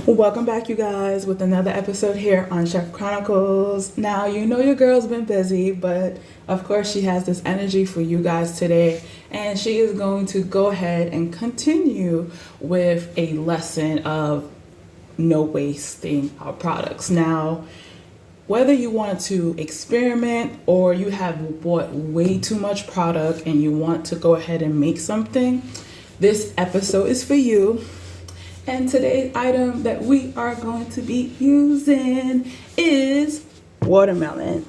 Welcome back, you guys, with another episode here on Chef Chronicles. Now, you know your girl's been busy, but of course she has this energy for you guys today, and she is going to go ahead and continue with a lesson of no wasting our products. Now, whether you want to experiment or you have bought way too much product and you want to go ahead and make something, this episode is for you. And today's item that we are going to be using is watermelon.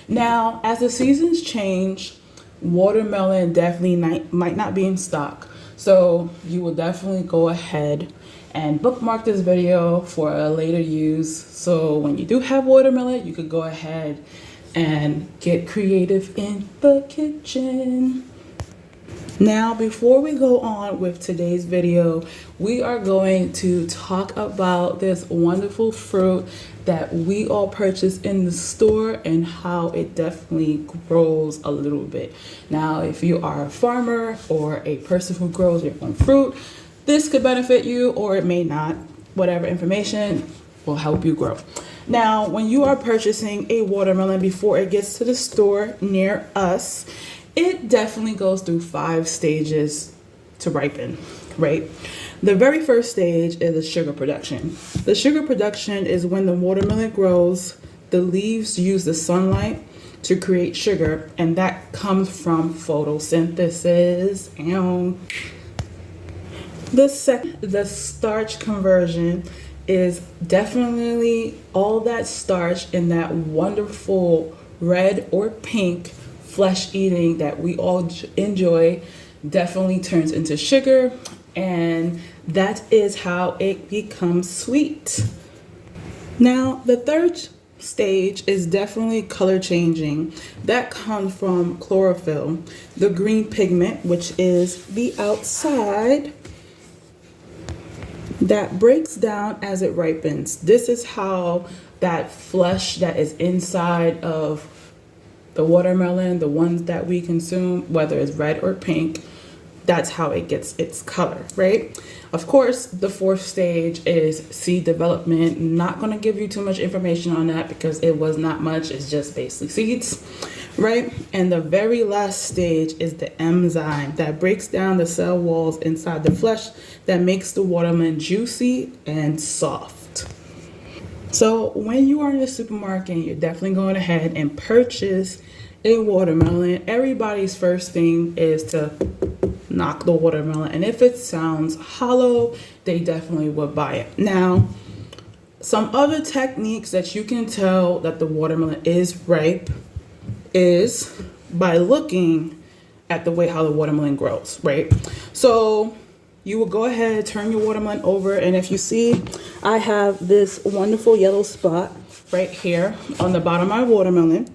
Now, as the seasons change, watermelon definitely might not be in stock. So you will definitely go ahead and bookmark this video for a later use. So when you do have watermelon, you could go ahead and get creative in the kitchen. Now, before we go on with today's video, we are going to talk about this wonderful fruit that we all purchase in the store and how it definitely grows a little bit. Now, if you are a farmer or a person who grows your own fruit, this could benefit you or it may not. Whatever information will help you grow. Now, when you are purchasing a watermelon before it gets to the store near us, it definitely goes through 5 stages to ripen, right? The very first stage is the sugar production. The sugar production is when the watermelon grows, the leaves use the sunlight to create sugar, and that comes from photosynthesis. The starch conversion is definitely all that starch in that wonderful red or pink flesh eating that we all enjoy definitely turns into sugar, and that is how it becomes sweet. Now, the third stage is definitely color changing. That comes from chlorophyll, the green pigment, which is the outside that breaks down as it ripens. This is how that flesh that is inside of the watermelon, the ones that we consume, whether it's red or pink, that's how it gets its color, right? Of course, the fourth stage is seed development. Not going to give you too much information on that because it was not much. It's just basically seeds, right? And the very last stage is the enzyme that breaks down the cell walls inside the flesh that makes the watermelon juicy and soft. So when you are in the supermarket, you're definitely going ahead and purchase a watermelon. Everybody's first thing is to knock the watermelon, and if it sounds hollow, they definitely would buy it. Now, some other techniques that you can tell that the watermelon is ripe is by looking at the way how the watermelon grows, right? So you will go ahead, turn your watermelon over, and if you see, I have this wonderful yellow spot right here on the bottom of my watermelon.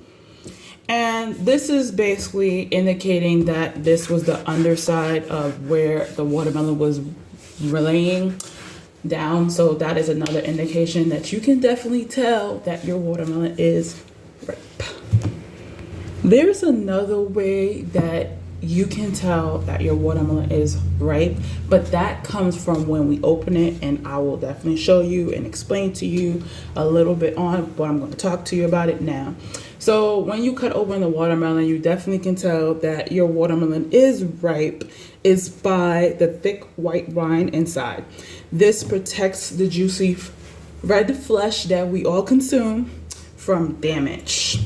And this is basically indicating that this was the underside of where the watermelon was laying down. So that is another indication that you can definitely tell that your watermelon is ripe. There's another way that you can tell that your watermelon is ripe, but that comes from when we open it, and I will definitely show you and explain to you a little bit on, but I'm going to talk to you about it now. So when you cut open the watermelon, you definitely can tell that your watermelon is ripe is by the thick white rind inside. This protects the juicy red flesh that we all consume from damage.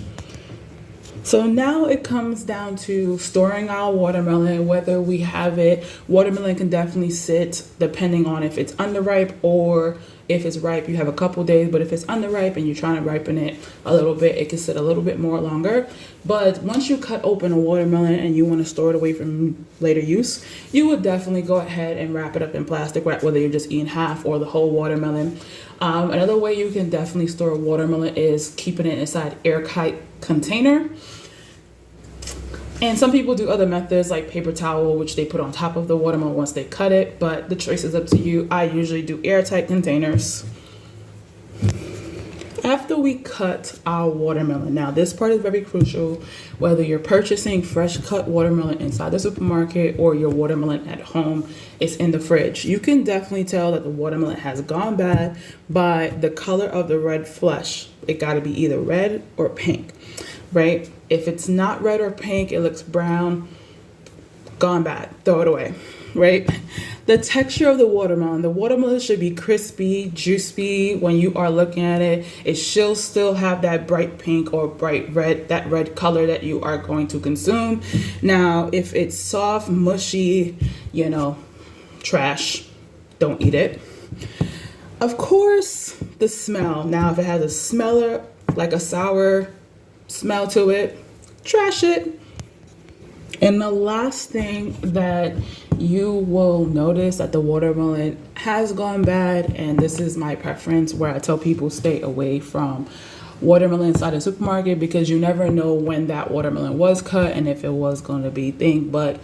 So now it comes down to storing our watermelon, whether we have it. Watermelon can definitely sit depending on if it's underripe or if it's ripe, you have a couple days. But if it's underripe and you're trying to ripen it a little bit, it can sit a little bit more longer. But once you cut open a watermelon and you want to store it away from later use, you would definitely go ahead and wrap it up in plastic wrap, whether you're just eating half or the whole watermelon. Another way you can definitely store a watermelon is keeping it inside airtight container. And some people do other methods like paper towel, which they put on top of the watermelon once they cut it, but the choice is up to you. I usually do airtight containers. After we cut our watermelon, now this part is very crucial, whether you're purchasing fresh cut watermelon inside the supermarket or your watermelon at home is in the fridge. You can definitely tell that the watermelon has gone bad by the color of the red flesh. It got to be either red or pink, right? If it's not red or pink, it looks brown, gone bad, throw it away, right? The texture of the watermelon should be crispy, juicy when you are looking at it. It should still have that bright pink or bright red, that red color that you are going to consume. Now, if it's soft, mushy, you know, trash, don't eat it. Of course, the smell. Now, if it has a smeller, like a sour smell to it, trash it. And the last thing that you will notice that the watermelon has gone bad, and this is my preference where I tell people stay away from watermelon inside a supermarket because you never know when that watermelon was cut and if it was going to be thing. But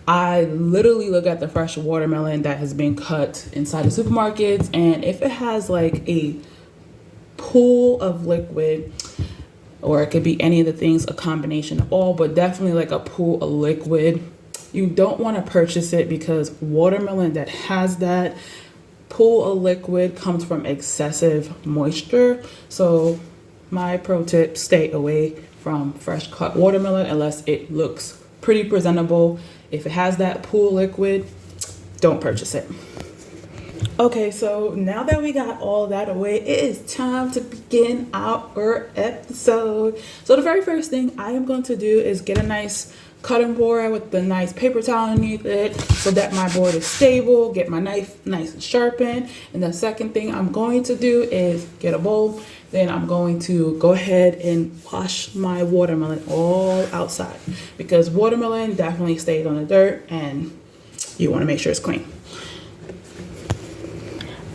I literally look at the fresh watermelon that has been cut inside the supermarkets, and if it has like a pool of liquid, or it could be any of the things, a combination of all, but definitely like a pool of liquid, you don't want to purchase it because watermelon that has that pool of liquid comes from excessive moisture. So my pro tip, stay away from fresh cut watermelon unless it looks pretty presentable. If it has that pool liquid, don't purchase it. Okay, so now that we got all that away, it is time to begin our episode. So the very first thing I am going to do is get a nice cutting board with the nice paper towel underneath it so that my board is stable, get my knife nice and sharpened. And the second thing I'm going to do is get a bowl. Then I'm going to go ahead and wash my watermelon all outside because watermelon definitely stays on the dirt and you want to make sure it's clean.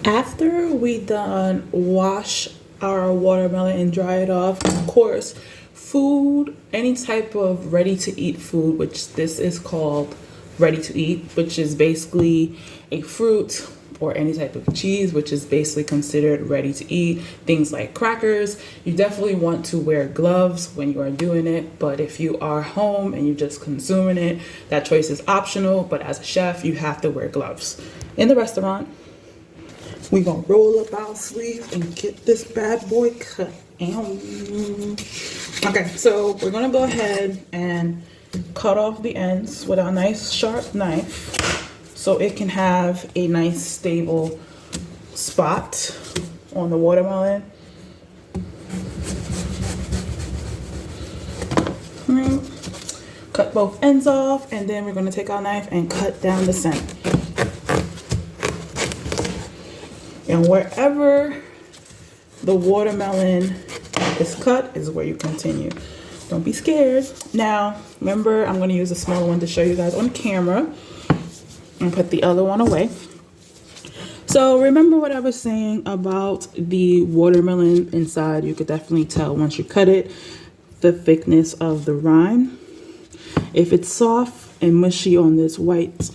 After we done wash our watermelon and dry it off, of course, food, any type of ready to eat food, which this is called ready to eat, which is basically a fruit or any type of cheese, which is basically considered ready to eat. Things like crackers, you definitely want to wear gloves when you are doing it. But if you are home and you're just consuming it, that choice is optional. But as a chef, you have to wear gloves. In the restaurant, we're gonna roll up our sleeves and get this bad boy cut. Okay, so we're gonna go ahead and cut off the ends with a nice sharp knife so it can have a nice stable spot on the watermelon. Cut both ends off, and then we're gonna take our knife and cut down the center. And wherever the watermelon is cut is where you continue. Don't be scared. Now, remember, I'm going to use a smaller one to show you guys on camera and put the other one away. So remember what I was saying about the watermelon inside. You could definitely tell once you cut it, the thickness of the rind. If it's soft and mushy on this white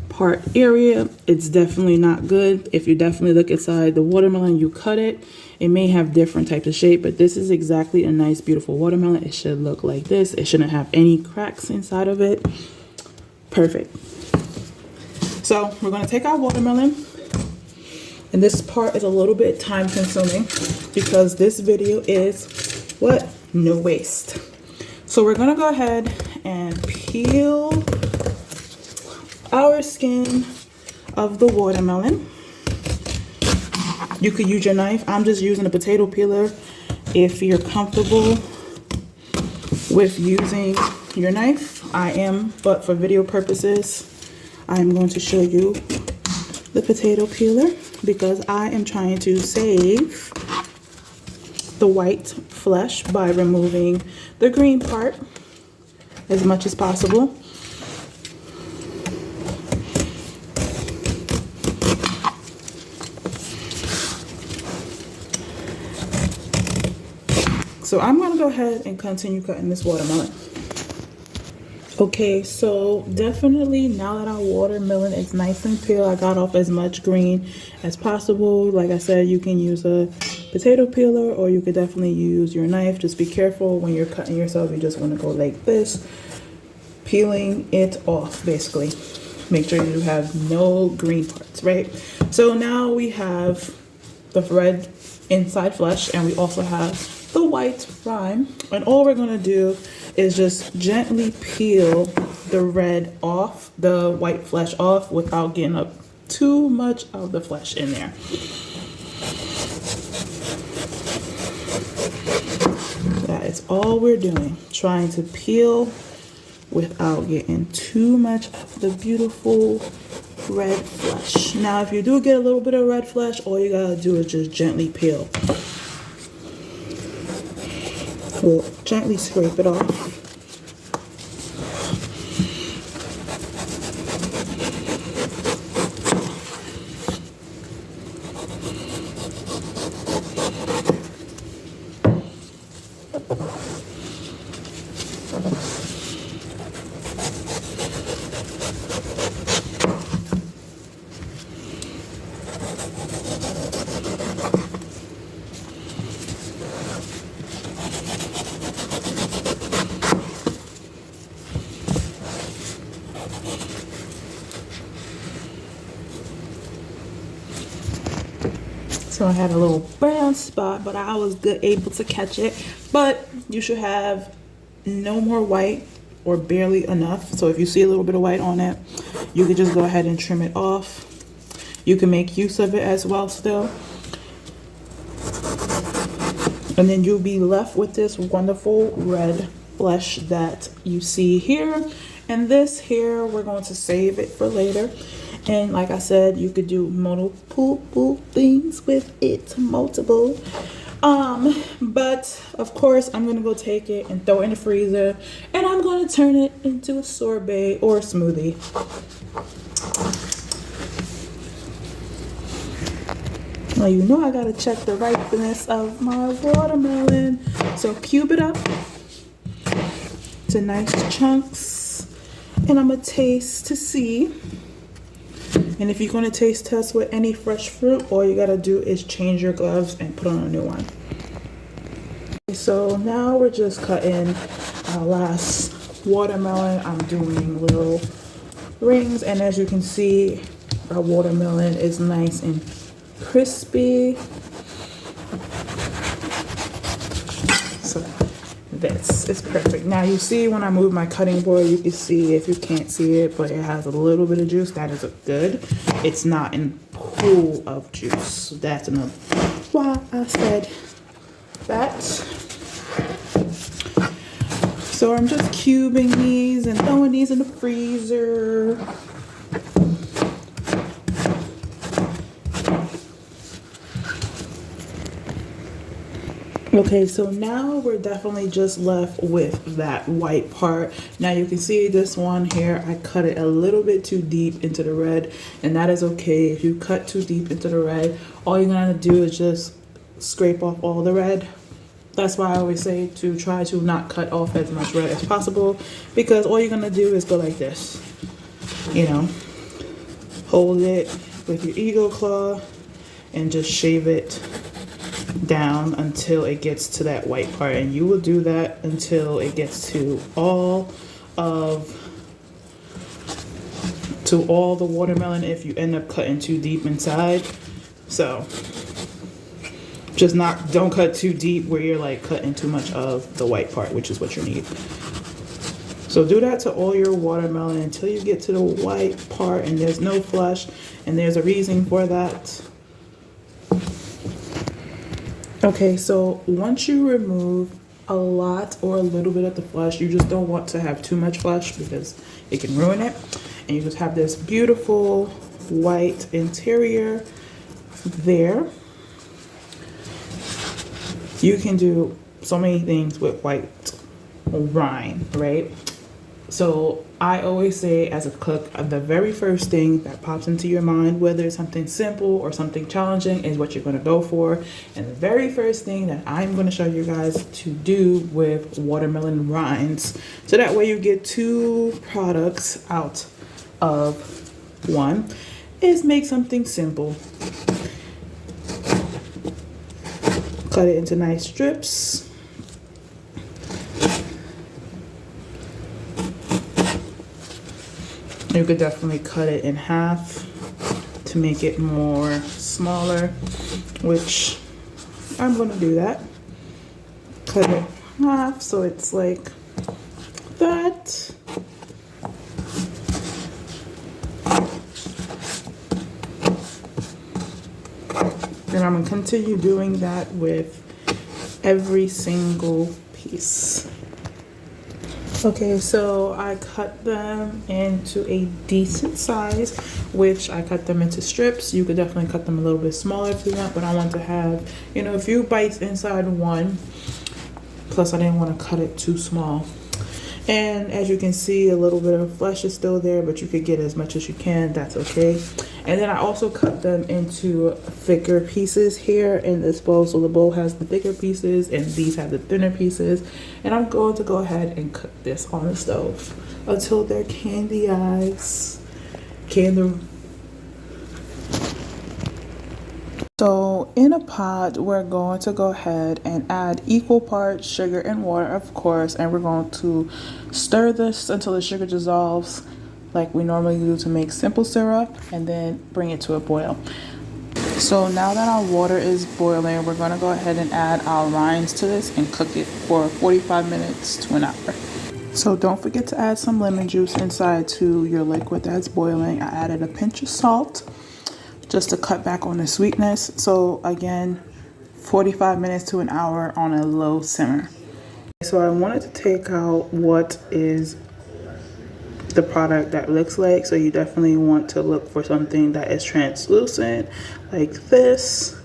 part area, it's definitely not good. If you definitely look inside the watermelon, you cut it, it may have different types of shape, but this is exactly a nice beautiful watermelon. It should look like this. It shouldn't have any cracks inside of it. Perfect. So we're going to take our watermelon, and this part is a little bit time consuming because this video is what? No waste. So we're going to go ahead and peel our skin of the watermelon. You could use your knife. I'm just using a potato peeler. If you're comfortable with using your knife, I am, but for video purposes, I'm going to show you the potato peeler because I am trying to save the white flesh by removing the green part as much as possible. So I'm going to go ahead and continue cutting this watermelon. Okay, so definitely now that our watermelon is nice and peeled, I got off as much green as possible. Like I said, you can use a potato peeler, or you could definitely use your knife. Just be careful when you're cutting yourself. You just want to go like this, peeling it off basically. Make sure you have no green parts, right? So now we have the red inside flesh, and we also have the white rind. And all we're gonna do is just gently peel the red off, the white flesh off, without getting up too much of the flesh in there. That is all we're doing, trying to peel without getting too much of the beautiful red flesh. Now, if you do get a little bit of red flesh, all you gotta do is just gently peel. We'll gently scrape it off. So I had a little brown spot, but I was able to catch it. But you should have no more white or barely enough. So if you see a little bit of white on it, you could just go ahead and trim it off. You can make use of it as well still. And then you'll be left with this wonderful red flesh that you see here. And this here, we're going to save it for later. And like I said, you could do multiple things with it, multiple. But of course, I'm gonna go take it and throw it in the freezer, and I'm gonna turn it into a sorbet or a smoothie. Now you know I gotta check the ripeness of my watermelon. So cube it up to nice chunks, and I'm gonna taste to see. And if you're going to taste test with any fresh fruit, all you got to do is change your gloves and put on a new one. So now we're just cutting our last watermelon. I'm doing little rings, and as you can see, our watermelon is nice and crispy. So this is perfect. Now you see when I move my cutting board, you can see, if you can't see it, but it has a little bit of juice. That is good. It's not in pool of juice. That's another why I said that. So I'm just cubing these and throwing these in the freezer. Okay, so now we're definitely just left with that white part. Now you can see this one here, I cut it a little bit too deep into the red, and that is okay. If you cut too deep into the red, all you're gonna do is just scrape off all the red. That's why I always say to try to not cut off as much red as possible, because all you're gonna do is go like this, you know, hold it with your eagle claw and just shave it down until it gets to that white part, and you will do that until it gets to all the watermelon if you end up cutting too deep inside. So just don't cut too deep where you're like cutting too much of the white part, which is what you need. So do that to all your watermelon until you get to the white part and there's no flesh, and there's a reason for that. Okay, so once you remove a lot or a little bit of the flesh, you just don't want to have too much flesh because it can ruin it. And you just have this beautiful white interior there. You can do so many things with white rind, right? So I always say, as a cook, the very first thing that pops into your mind, whether it's something simple or something challenging, is what you're going to go for. And the very first thing that I'm going to show you guys to do with watermelon rinds, so that way you get two products out of one, is make something simple. Cut it into nice strips. You could definitely cut it in half to make it more smaller, which I'm gonna do that. Cut it in half so it's like that. And I'm gonna continue doing that with every single piece. Okay, so I cut them into a decent size, which I cut them into strips. You could definitely cut them a little bit smaller if you want, but I want to have, you know, a few bites inside one. Plus, I didn't want to cut it too small. And as you can see, a little bit of flesh is still there, but you could get as much as you can. That's okay. And then I also cut them into thicker pieces here in this bowl. So the bowl has the thicker pieces and these have the thinner pieces. And I'm going to go ahead and cook this on the stove until they're candy eyes. So in a pot, we're going to go ahead and add equal parts sugar and water, of course, and we're going to stir this until the sugar dissolves like we normally do to make simple syrup, and then bring it to a boil. So now that our water is boiling, we're going to go ahead and add our rinds to this and cook it for 45 minutes to an hour. So don't forget to add some lemon juice inside to your liquid that's boiling. I added a pinch of salt just to cut back on the sweetness. So again, 45 minutes to an hour on a low simmer. So I wanted to take out what is the product that looks like. So you definitely want to look for something that is translucent like this.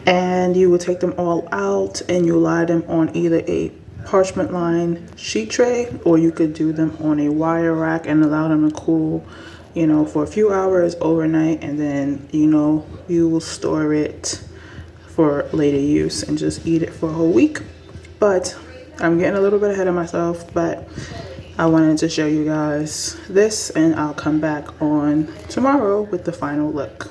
And you will take them all out and you lie them on either a parchment lined sheet tray, or you could do them on a wire rack and allow them to cool, you know, for a few hours overnight, and then, you know, you will store it for later use and just eat it for a whole week. But I'm getting a little bit ahead of myself, but I wanted to show you guys this, and I'll come back on tomorrow with the final look.